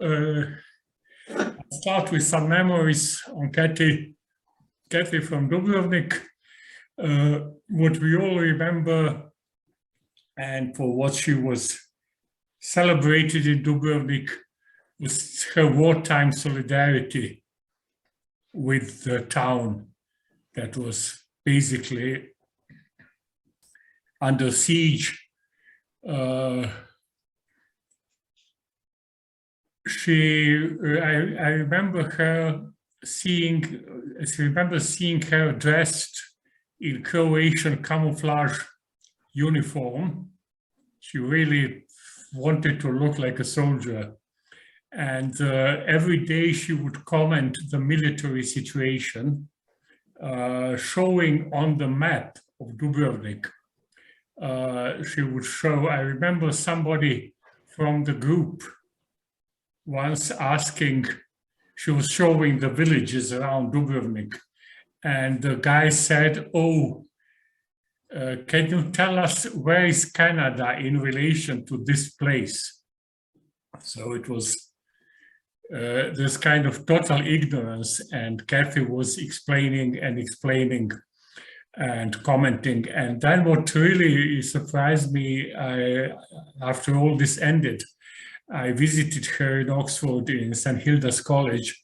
I'll start with some memories on Kathy from Dubrovnik. What we all remember and for what she was celebrated in Dubrovnik was her wartime solidarity with the town that was basically under siege. I remember seeing her dressed in Croatian camouflage uniform. She really wanted to look like a soldier. And every day she would comment the military situation, showing on the map of Dubrovnik. She would show, I remember somebody from the group once asking, she was showing the villages around Dubrovnik. And the guy said, oh, can you tell us where is Canada in relation to this place? So it was this kind of total ignorance, and Kathy was explaining and commenting. And then what really surprised me, after all this ended, I visited her in Oxford in St. Hilda's College.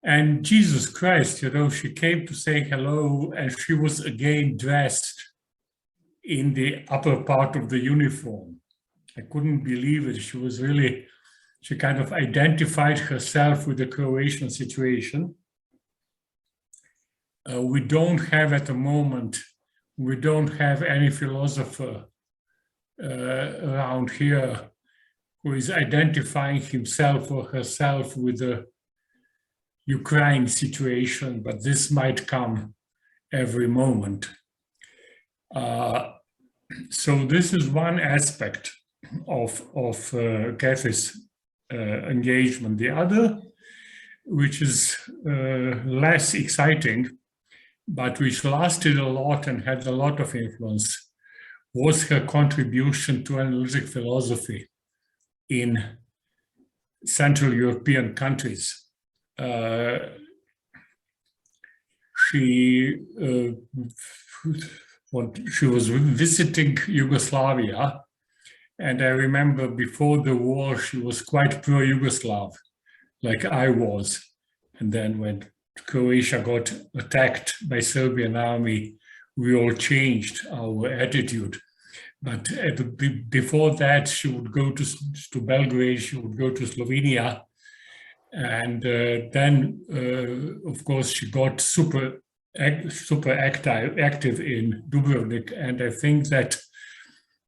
And Jesus Christ, you know, she came to say hello, and she was again dressed in the upper part of the uniform. I couldn't believe it. She was really, she kind of identified herself with the Croatian situation. We don't have at the moment, we don't have any philosopher around here who is identifying himself or herself with the Ukraine situation, but this might come every moment. So this is one aspect of Kathy's engagement. The other, which is less exciting, but which lasted a lot and had a lot of influence, was her contribution to analytic philosophy in Central European countries. She was visiting Yugoslavia, and I remember before the war she was quite pro-Yugoslav, like I was. And then when Croatia got attacked by Serbian army, we all changed our attitude. But before that, she would go to Belgrade, she would go to Slovenia. And then, of course, she got super active in Dubrovnik. And I think that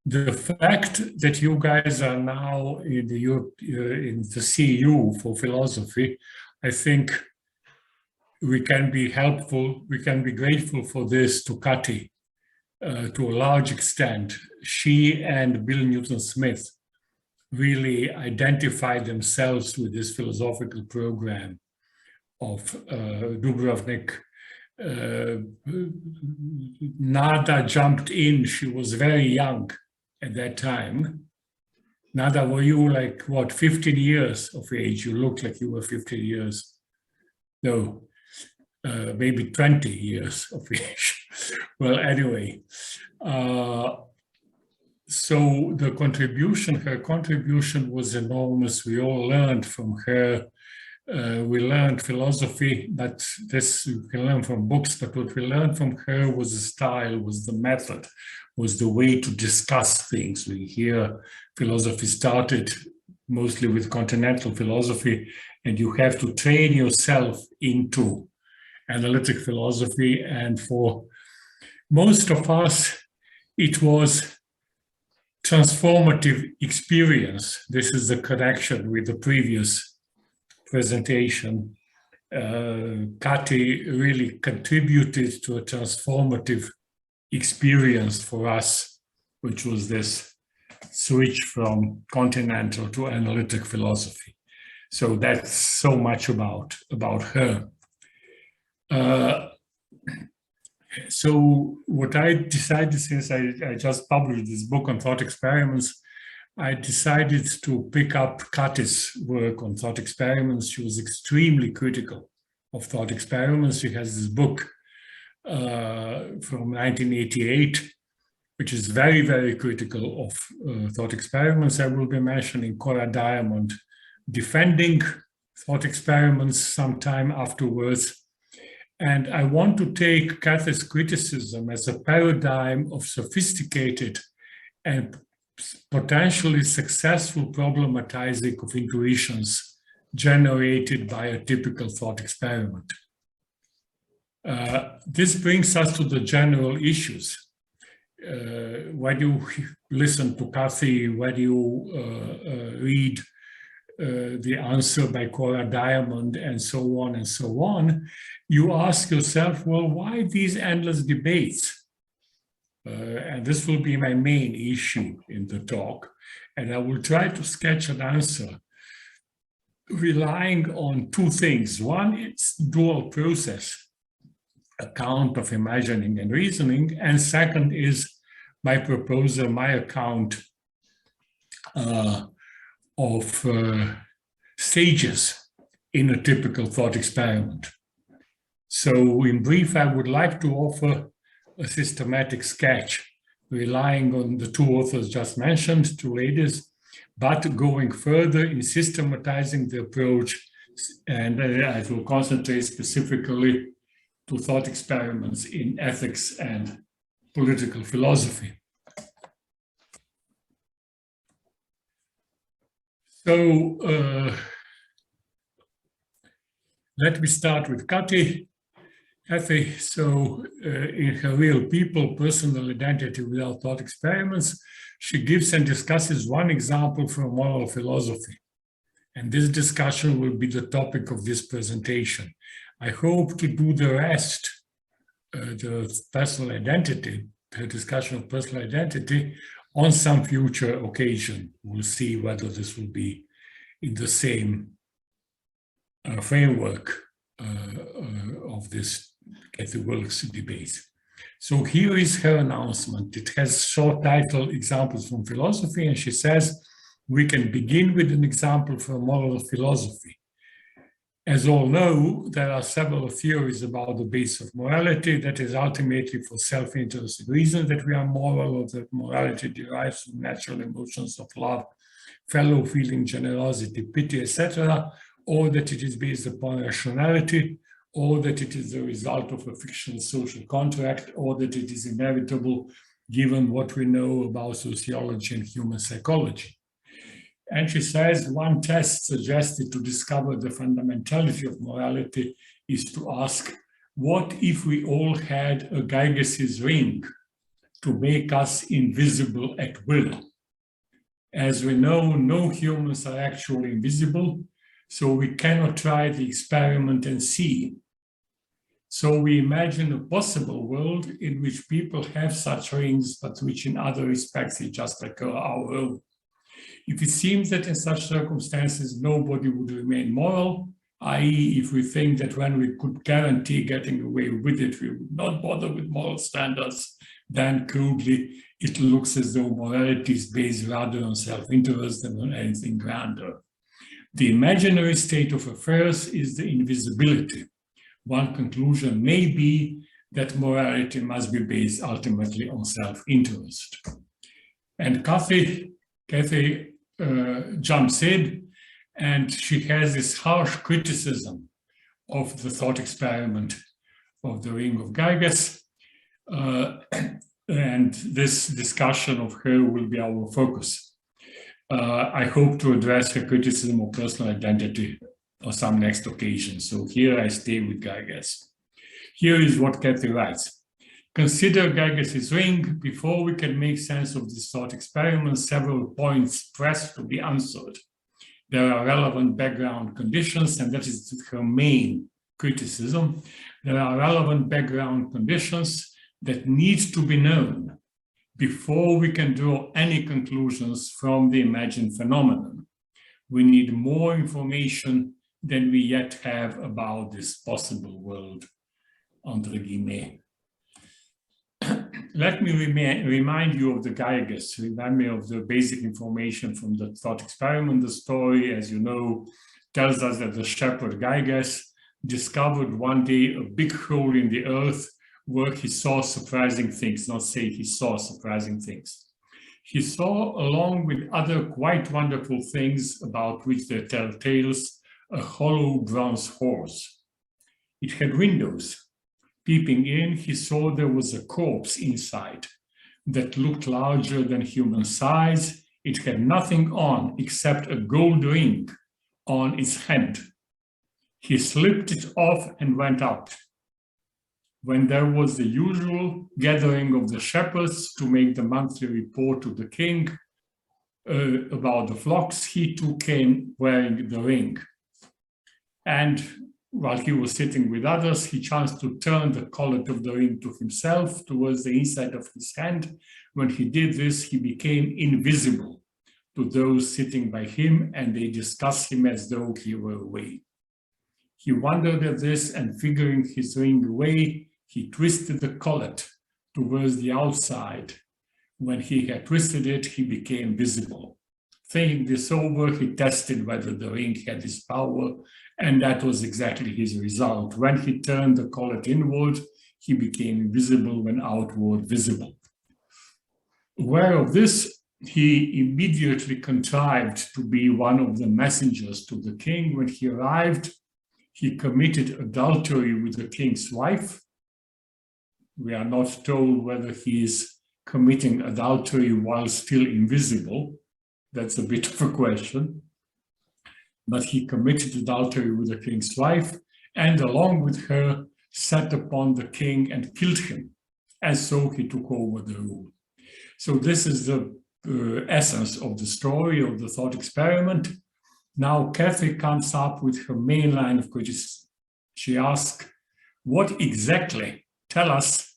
the fact that you guys are now in the CU for philosophy, I think we can be helpful, we can be grateful for this to Kathy to a large extent. She and Bill Newton-Smith really identified themselves with this philosophical program of Dubrovnik. Nada jumped in. She was very young at that time. Nada, were you like, what, 15 years of age? You looked like you were 15 years. No, maybe 20 years of age. Well, anyway. So the contribution, her contribution was enormous. We all learned from her. We learned philosophy, but this you can learn from books, but what we learned from her was the style, was the method, was the way to discuss things. We hear philosophy started mostly with continental philosophy, and you have to train yourself into analytic philosophy. And for most of us, it was transformative experience. This is the connection with the previous presentation. Kathy really contributed to a transformative experience for us, which was this switch from continental to analytic philosophy. So that's so much about her. So what I decided, since I just published this book on thought experiments, I decided to pick up Kathy's work on thought experiments. She was extremely critical of thought experiments. She has this book from 1988, which is very, very critical of thought experiments. I will be mentioning Cora Diamond defending thought experiments sometime afterwards. And I want to take Kathy's criticism as a paradigm of sophisticated and potentially successful problematizing of intuitions generated by a typical thought experiment. This brings us to the general issues. When you listen to Kathy, when you read the answer by Cora Diamond and so on, you ask yourself, well, why these endless debates? And this will be my main issue in the talk. And I will try to sketch an answer relying on two things. One, it's dual process account of imagining and reasoning. And second is my proposal, my account of stages in a typical thought experiment. So in brief, I would like to offer a systematic sketch relying on the two authors just mentioned, two ladies, but going further in systematizing the approach, and I will concentrate specifically to thought experiments in ethics and political philosophy. So let me start with Kathy. So in her Real People, Personal Identity Without Thought Experiments, she gives and discusses one example from moral philosophy. And this discussion will be the topic of this presentation. I hope to do the rest, the personal identity, the discussion of personal identity, on some future occasion. We'll see whether this will be in the same framework of this Kathy Wilkes debate. So here is her announcement. It has short title, Examples from Philosophy, and she says, we can begin with an example from moral philosophy. As all know, there are several theories about the base of morality, that is ultimately for self-interested reasons that we are moral, or that morality derives from natural emotions of love, fellow feeling, generosity, pity, etc., or that it is based upon rationality, or that it is the result of a fictional social contract, or that it is inevitable given what we know about sociology and human psychology. And she says one test suggested to discover the fundamentality of morality is to ask, what if we all had a Gyges' ring to make us invisible at will? As we know, no humans are actually invisible, so we cannot try the experiment and see. So we imagine a possible world in which people have such rings, but which in other respects is just like our own. If it seems that in such circumstances nobody would remain moral, i.e. if we think that when we could guarantee getting away with it, we would not bother with moral standards, then crudely it looks as though morality is based rather on self-interest than on anything grander. The imaginary state of affairs is the invisibility. One conclusion may be that morality must be based ultimately on self-interest. And Kathy jumps in, and she has this harsh criticism of the thought experiment of the ring of Gyges. And this discussion of her will be our focus. I hope to address her criticism of personal identity on some next occasion. So here I stay with Gyges. Here is what Kathy writes. Consider Gyges' ring. Before we can make sense of this thought experiment, several points press to be answered. There are relevant background conditions, and that is her main criticism. There are relevant background conditions that need to be known before we can draw any conclusions from the imagined phenomenon. We need more information than we yet have about this possible world, entre guillemets. let me remind you of the Gyges, remind me of the basic information from the thought experiment. The story, as you know, tells us that the shepherd Gyges discovered one day a big hole in the earth where he saw surprising things, not say he saw surprising things. He saw, along with other quite wonderful things about which they tell tales, a hollow bronze horse. It had windows. Peeping in, he saw there was a corpse inside that looked larger than human size. It had nothing on except a gold ring on its hand. He slipped it off and went out. When there was the usual gathering of the shepherds to make the monthly report to the king about the flocks, he too came wearing the ring. And while he was sitting with others, he chanced to turn the collet of the ring to himself, towards the inside of his hand. When he did this, he became invisible to those sitting by him, and they discussed him as though he were away. He wondered at this, and figuring his ring away, he twisted the collet towards the outside. When he had twisted it, he became visible. Thinking this over, he tested whether the ring had this power, and that was exactly his result. When he turned the collet inward, he became invisible when outward visible. Aware of this, he immediately contrived to be one of the messengers to the king. When he arrived, he committed adultery with the king's wife. We are not told whether he is committing adultery while still invisible. That's a bit of a question. But he committed adultery with the king's wife, and along with her sat upon the king and killed him, and so he took over the rule. So this is the essence of the story of the thought experiment. Now Cathy comes up with her main line of criticism. She asks, what exactly, tell us,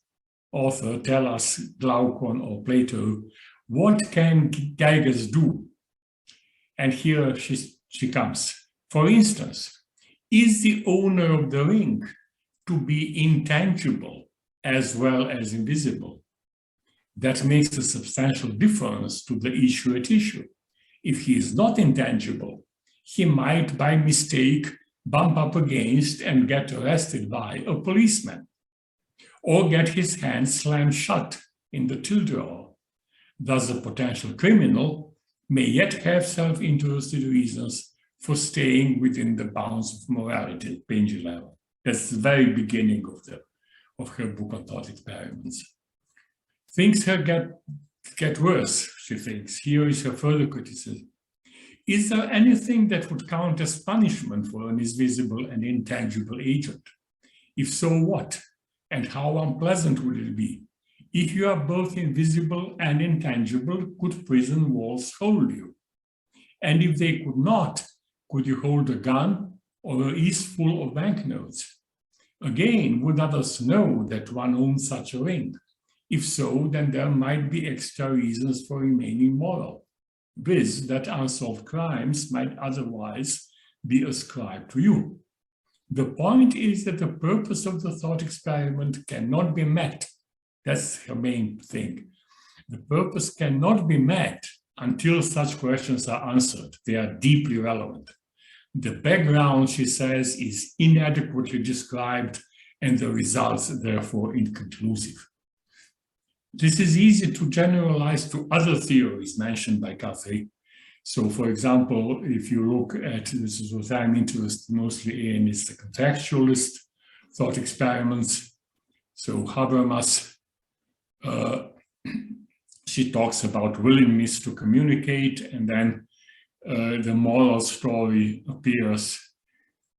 author, tell us, Glaucon or Plato, what can Gyges do? And here she comes. For instance, is the owner of the ring to be intangible as well as invisible? That makes a substantial difference to the issue at issue. If he is not intangible, he might by mistake bump up against and get arrested by a policeman, or get his hand slammed shut in the till drawer. Thus, a potential criminal may yet have self-interested reasons for staying within the bounds of morality, page 11. That's the very beginning of her book on thought experiments. Things get worse, she thinks. Here is her further criticism. Is there anything that would count as punishment for an invisible and intangible agent? If so, what? And how unpleasant would it be? If you are both invisible and intangible, could prison walls hold you? And if they could not, could you hold a gun or a east full of banknotes? Again, would others know that one owns such a ring? If so, then there might be extra reasons for remaining moral, viz. That unsolved crimes might otherwise be ascribed to you. The point is that the purpose of the thought experiment cannot be met. That's her main thing. The purpose cannot be met until such questions are answered. They are deeply relevant. The background, she says, is inadequately described and the results, therefore, inconclusive. This is easy to generalize to other theories mentioned by Cathy. So, for example, if you look at, this is what I'm interested mostly in, is the contextualist thought experiments. So Habermas, she talks about willingness to communicate, and then the moral story appears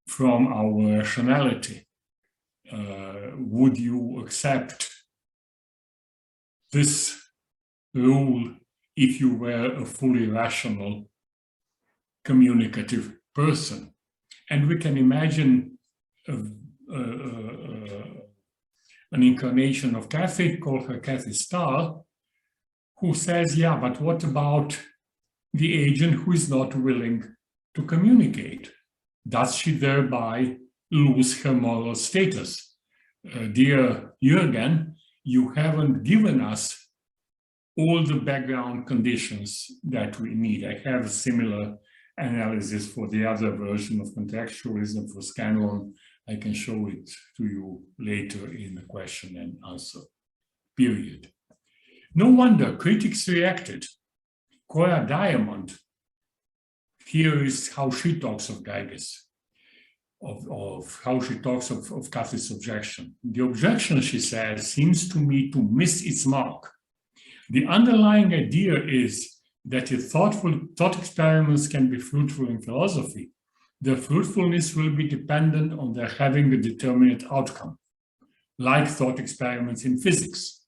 from our rationality. Would you accept this rule if you were a fully rational, communicative person? And we can imagine an incarnation of Cathy, called her Cathy Star, who says, yeah, but what about the agent who is not willing to communicate? Does she thereby lose her moral status? Dear Jürgen, you haven't given us all the background conditions that we need. I have a similar analysis for the other version of contextualism for Scanlon. I can show it to you later in the question and answer period. No wonder critics reacted. Cora Diamond, here is how she talks of Gyges, of how she talks of Cathy's objection. The objection, she says, seems to me to miss its mark. The underlying idea is that if thought experiments can be fruitful in philosophy, their fruitfulness will be dependent on their having a determinate outcome, like thought experiments in physics,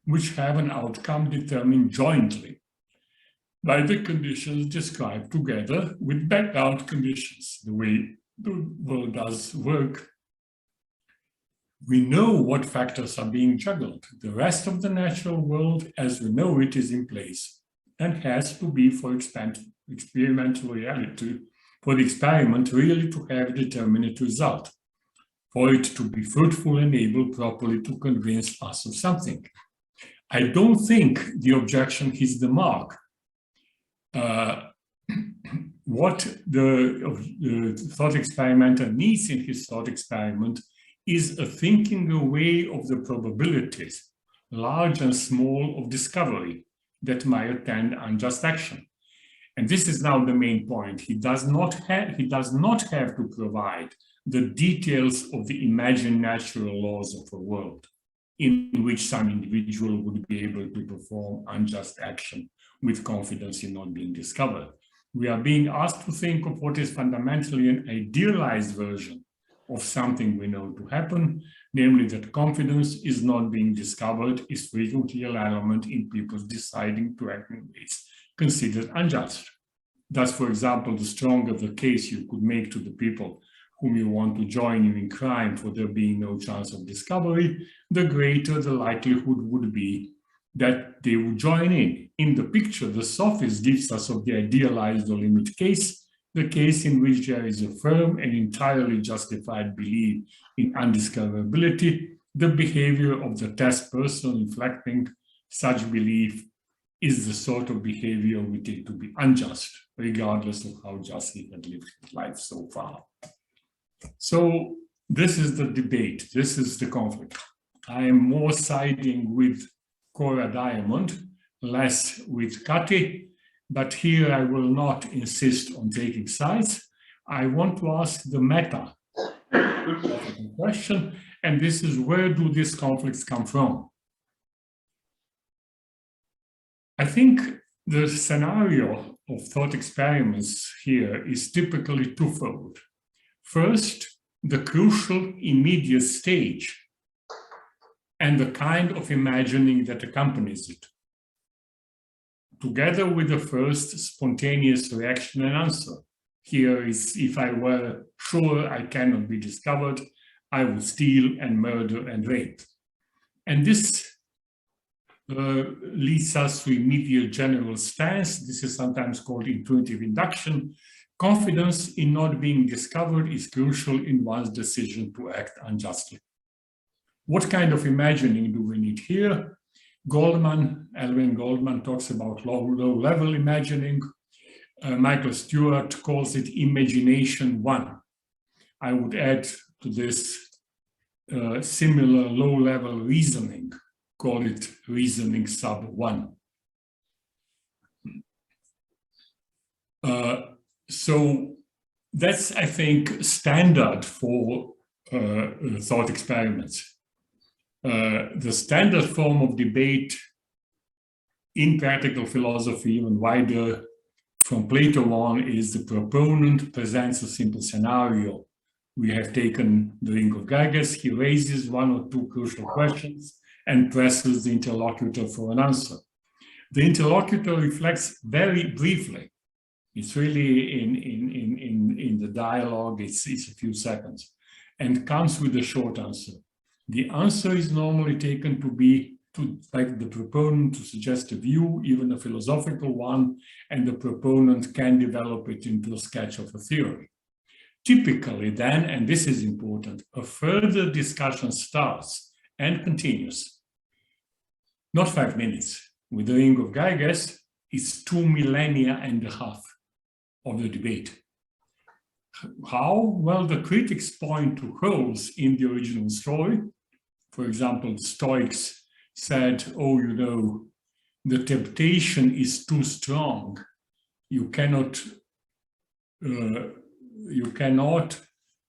which have an outcome determined jointly by the conditions described together with background conditions, the way the world does work. We know what factors are being juggled. The rest of the natural world, as we know it, is in place and has to be for experimental reality, for the experiment really to have a determinate result, for it to be fruitful and able properly to convince us of something. I don't think the objection hits the mark. What the thought experimenter needs in his thought experiment is a thinking away of the probabilities, large and small, of discovery that might attend unjust action. And this is now the main point. He does not have to provide the details of the imagined natural laws of a world in which some individual would be able to perform unjust action with confidence in not being discovered. We are being asked to think of what is fundamentally an idealized version of something we know to happen, namely that confidence is not being discovered is frequently an element in people's deciding to act in ways considered unjust. Thus, for example, the stronger the case you could make to the people whom you want to join you in crime for there being no chance of discovery, the greater the likelihood would be that they would join in. In the picture, the sophist gives us of the idealized or limit case, the case in which there is a firm and entirely justified belief in undiscoverability. The behavior of the test person reflecting such belief is the sort of behavior we take to be unjust, regardless of how justly had lived his life so far. So this is the debate, this is the conflict. I am more siding with Cora Diamond, less with Cathy, but here I will not insist on taking sides. I want to ask the meta question, and this is, where do these conflicts come from? I think the scenario of thought experiments here is typically twofold. First, the crucial immediate stage and the kind of imagining that accompanies it, together with the first spontaneous reaction and answer. Here is, if I were sure I cannot be discovered, I would steal and murder and rape. And this leads us to immediate general stance. This is sometimes called intuitive induction. Confidence in not being discovered is crucial in one's decision to act unjustly. What kind of imagining do we need here? Elwin Goldman talks about low-level imagining. Michael Stewart calls it imagination one. I would add to this similar low-level reasoning, call it reasoning sub one. So that's, I think, standard for thought experiments. The standard form of debate in practical philosophy, even wider from Plato on, is the proponent presents a simple scenario. We have taken the ring of Gyges. He raises one or two crucial questions and presses the interlocutor for an answer. The interlocutor reflects very briefly. It's really in the dialogue, it's a few seconds, and comes with a short answer. The answer is normally taken to be by the proponent to suggest a view, even a philosophical one, and the proponent can develop it into a sketch of a theory. Typically then, and this is important, a further discussion starts and continues not 5 minutes. With the ring of Gyges, it's 2.5 millennia of the debate. How? Well, the critics point to holes in the original story. For example, the Stoics said, oh, you know, the temptation is too strong. You cannot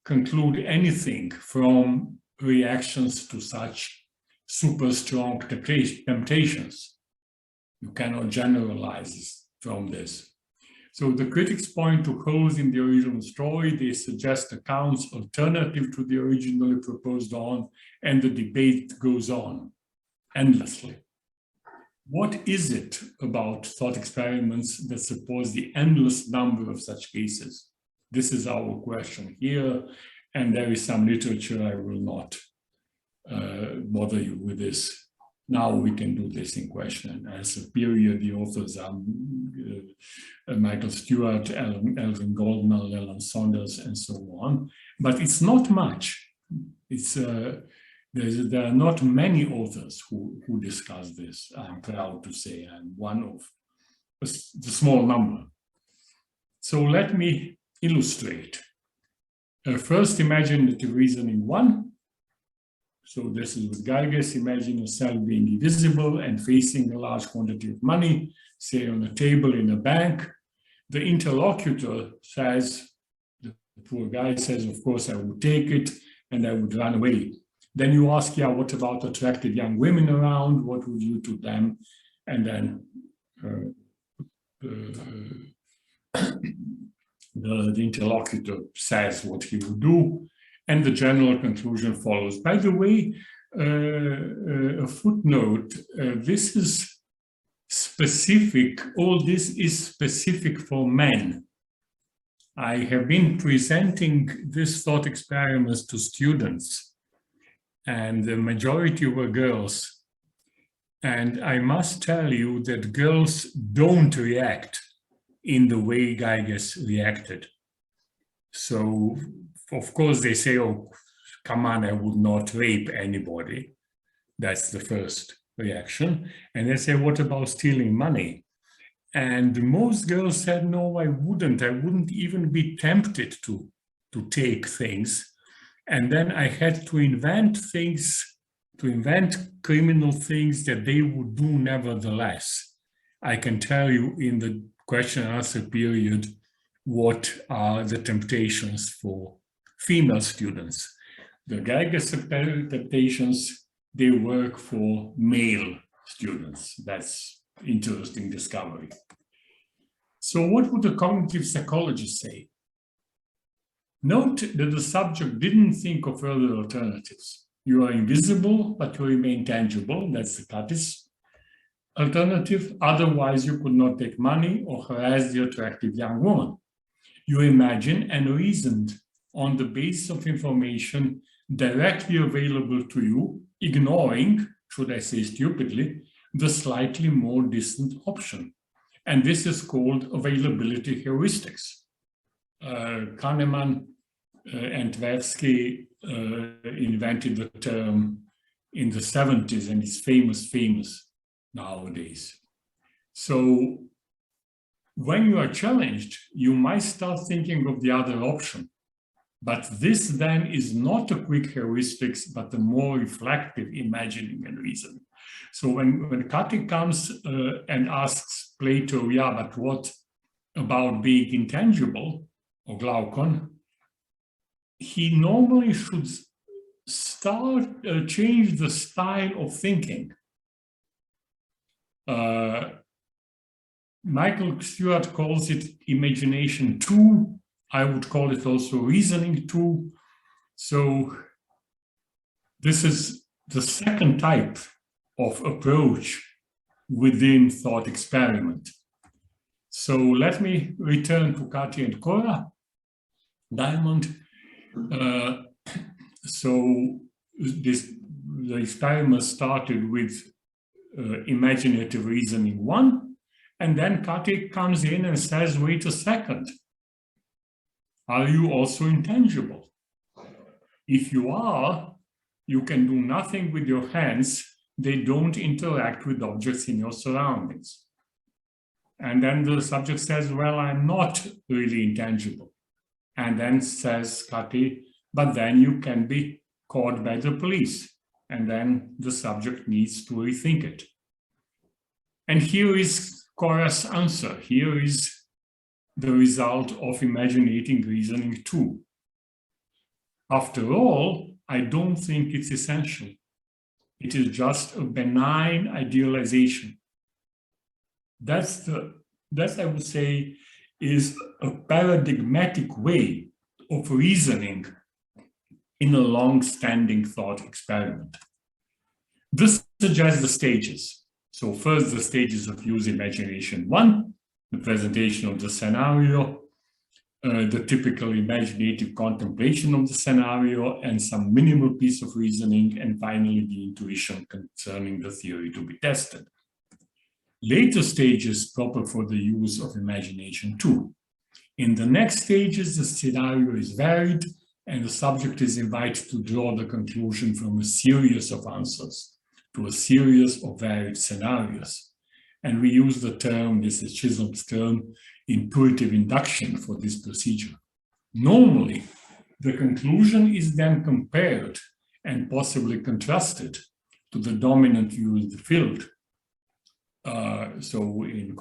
conclude anything from reactions to such super strong temptations. You cannot generalize from this. So the critics point to holes in the original story. They suggest accounts alternative to the originally proposed one, and the debate goes on endlessly. What is it about thought experiments that supports the endless number of such cases? This is our question here, and there is some literature. I will not bother you with this. Now we can do this in question and answer period. The authors are Michael Stewart, Elvin Goldman, Leland Saunders, and so on. But it's not much. It's there are not many authors who discuss this. I'm proud to say I'm one of the small number. So let me illustrate. First, imaginative reasoning 1. So this is with Gyges. Imagine yourself being invisible and facing a large quantity of money, say on a table in a bank. The interlocutor says, the poor guy says, of course, I would take it and I would run away. Then you ask, yeah, what about attractive young women around? What would you do to them? And then the interlocutor says what he would do. And the general conclusion follows. By the way, a footnote, this is specific, all this is specific for men. I have been presenting this thought experiments to students, and the majority were girls. And I must tell you that girls don't react in the way Gyges reacted. So, of course, they say, oh, come on, I would not rape anybody. That's the first reaction. And they say, what about stealing money? And most girls said, no, I wouldn't. I wouldn't even be tempted to take things. And then I had to invent things, to invent criminal things that they would do nevertheless. I can tell you in the question and answer period what are the temptations for female students. The Gyges temptations, they work for male students. That's interesting discovery. So what would the cognitive psychologist say? Note that the subject didn't think of further alternatives. You are invisible, but you remain tangible. That's the Curtis alternative. Otherwise, you could not take money or harass the attractive young woman. You imagine and reasoned on the basis of information directly available to you, ignoring, should I say stupidly, the slightly more distant option. And this is called availability heuristics. Kahneman and Tversky invented the term in the 70s, and it's famous nowadays. So when you are challenged, you might start thinking of the other option. But this then is not a quick heuristics, but a more reflective imagining and reasoning. So when Kati comes and asks Plato, yeah, but what about being intangible, or Glaucon, he normally should change the style of thinking. Michael Stewart calls it imagination 2. I would call it also reasoning 2. So this is the second type of approach within thought experiment. So let me return to Kati and Cora Diamond. The experiment started with imaginative reasoning 1, and then Kati comes in and says, wait a second. Are you also intangible? If you are, you can do nothing with your hands they don't interact with objects in your surroundings. And then the subject says, well, I'm not really intangible. And then says Kati, but then you can be caught by the police. And then the subject needs to rethink it. And here is Cora's answer. Here is the result of Imaginative Reasoning 2. After all, I don't think it's essential. It is just a benign idealization. That, I would say, is a paradigmatic way of reasoning in a long-standing thought experiment. This suggests the stages. So first, the stages of use imagination 1, the presentation of the scenario, the typical imaginative contemplation of the scenario, and some minimal piece of reasoning, and finally the intuition concerning the theory to be tested. Later stages proper for the use of imagination 2. In the next stages, the scenario is varied, and the subject is invited to draw the conclusion from a series of answers to a series of varied scenarios. And we use the term, this is Chisholm's term, intuitive induction for this procedure. Normally, the conclusion is then compared and possibly contrasted to the dominant view of the field. So in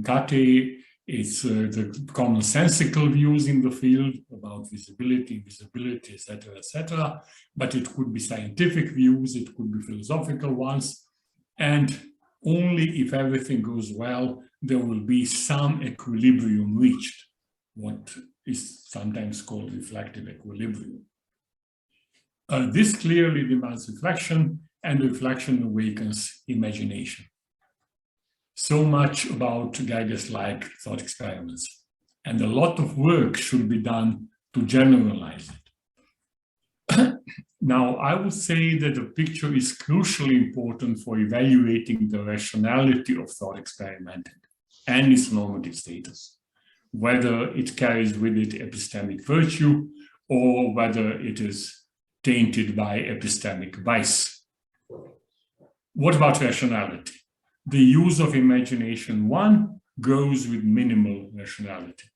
Kati, it's the commonsensical views in the field about visibility, invisibility, etc., but it could be scientific views, it could be philosophical ones, and only if everything goes well, there will be some equilibrium reached, what is sometimes called reflective equilibrium. This clearly demands reflection, and reflection awakens imagination. So much about Gyges-like thought experiments, and a lot of work should be done to generalize it. Now, I would say that the picture is crucially important for evaluating the rationality of thought experimenting and its normative status, whether it carries with it epistemic virtue or whether it is tainted by epistemic vice. What about rationality? The use of imagination 1 goes with minimal rationality.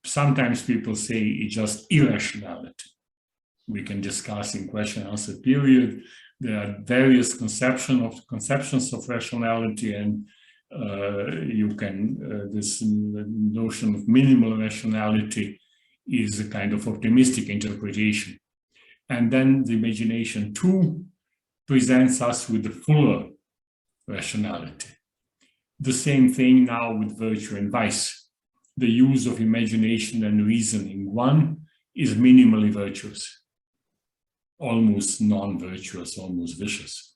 Sometimes people say it's just irrationality. We can discuss in question and answer period. There are various conceptions of rationality, and you can, this notion of minimal rationality is a kind of optimistic interpretation. And then the imagination 2 presents us with the fuller rationality. The same thing now with virtue and vice. The use of imagination and reasoning 1 is minimally virtuous, almost non-virtuous, almost vicious.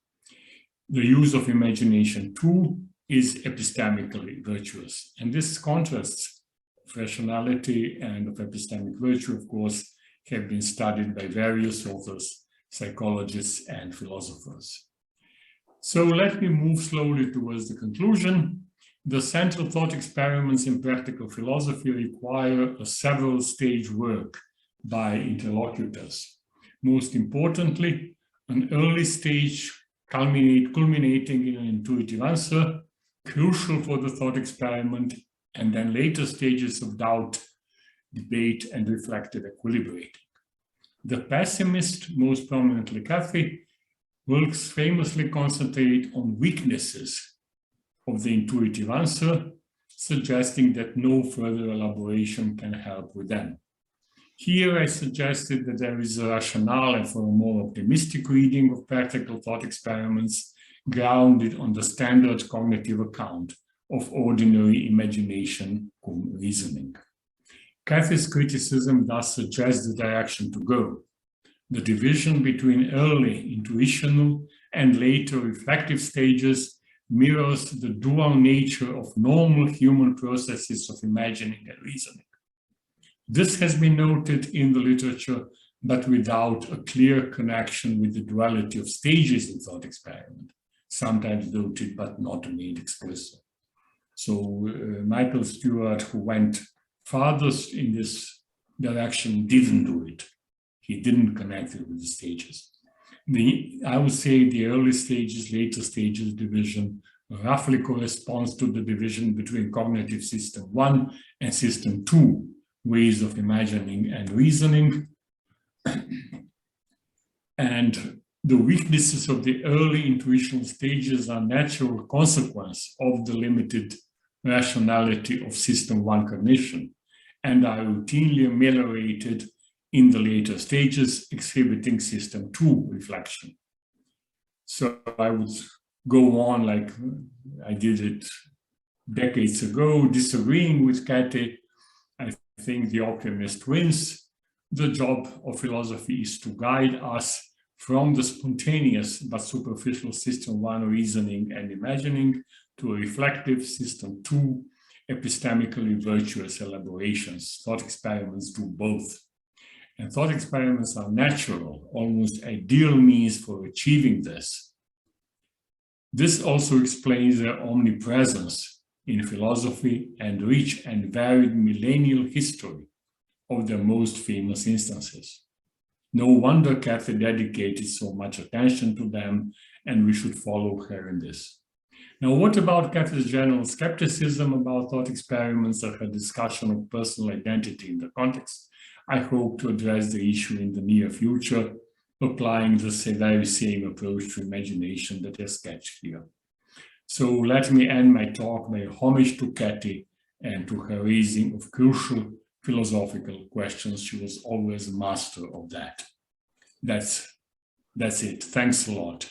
The use of imagination 2 is epistemically virtuous. And this contrasts of rationality and of epistemic virtue, of course, have been studied by various authors, psychologists, and philosophers. So let me move slowly towards the conclusion. The central thought experiments in practical philosophy require a several-stage work by interlocutors. Most importantly, an early stage culminating in an intuitive answer, crucial for the thought experiment, and then later stages of doubt, debate, and reflective equilibrating. The pessimist, most prominently Cathy, Wilkes famously concentrate on weaknesses of the intuitive answer, suggesting that no further elaboration can help with them. Here I suggested that there is a rationale for a more optimistic reading of practical thought experiments grounded on the standard cognitive account of ordinary imagination cum reasoning. Cathy's criticism thus suggests the direction to go. The division between early intuitional and later reflective stages mirrors the dual nature of normal human processes of imagining and reasoning. This has been noted in the literature, but without a clear connection with the duality of stages in thought experiment, sometimes noted but not made explicit. So Michael Stewart, who went farthest in this direction, didn't do it. He didn't connect it with the stages. I would say the early stages, later stages division roughly corresponds to the division between cognitive system 1 and system 2, ways of imagining and reasoning. And the weaknesses of the early intuitional stages are natural consequence of the limited rationality of system 1 cognition, and are routinely ameliorated in the later stages, exhibiting system 2 reflection. So I would go on like I did it decades ago, disagreeing with Katie. I think the optimist wins. The job of philosophy is to guide us from the spontaneous but superficial system 1 reasoning and imagining to a reflective system 2 epistemically virtuous elaborations. Thought experiments do both. And thought experiments are natural, almost ideal means for achieving this. This also explains their omnipresence in philosophy and rich and varied millennial history of their most famous instances. No wonder Kathy dedicated so much attention to them, and we should follow her in this. Now, what about Kathy's general skepticism about thought experiments and her discussion of personal identity in the context? I hope to address the issue in the near future, applying the very same approach to imagination that I sketched here. So let me end my talk by homage to Kathy and to her raising of crucial philosophical questions. She was always a master of that. That's it. Thanks a lot.